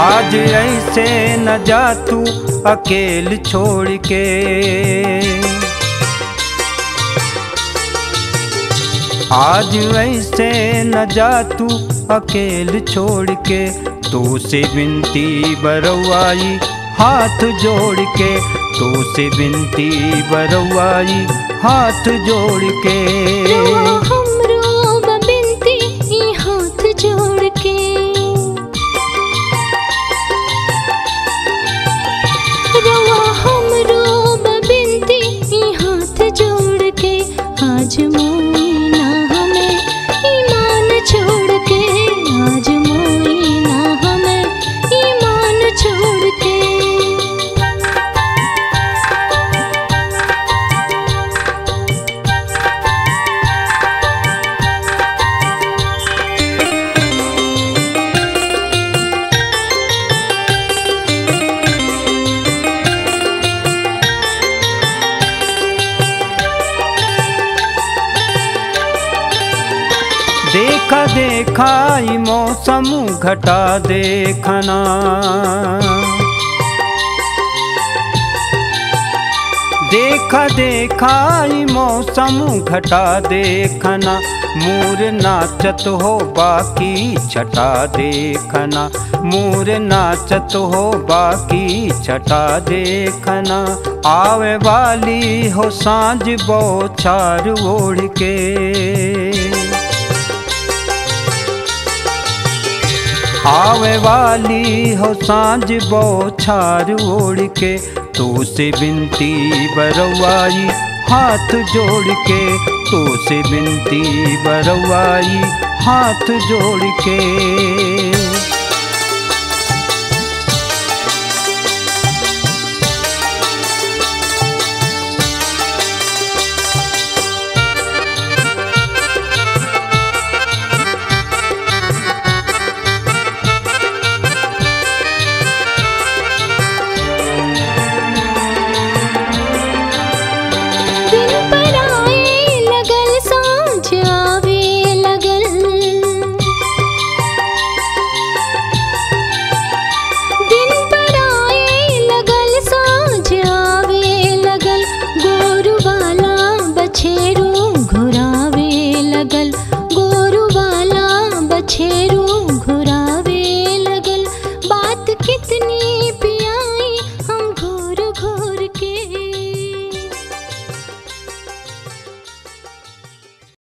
आज ऐसे न जा तू अकेल छोड़ के, आज ऐसे न जा तू अकेल छोड़ के। तो से विनती बरवाई हाथ जोड़ के, तो से विनती बरवाई हाथ जोड़ के। हमरो बिनती हाथ जोड़ के, रवा हमरो बिनती हाथ जोड़ के। आज मोई ना हमें ईमान छोड़ के, आज मोई ना हमें ईमान छोड़ के। देखा देखा ई मौसम घटा देखना, देखा देखा ई मौसम घटा देखना। मोर नाचत हो बाकी छटा देखना, मोर नाचत हो बाकी छटा देखना। आवे वाली हो सांझ बौछार ओढ़ के, आवे वाली हो सांझ बौछार ओढ़ के। तो से विनती बरवाई हाथ जोड़ के, तो से विनती बरवाई हाथ जोड़ के। छेड़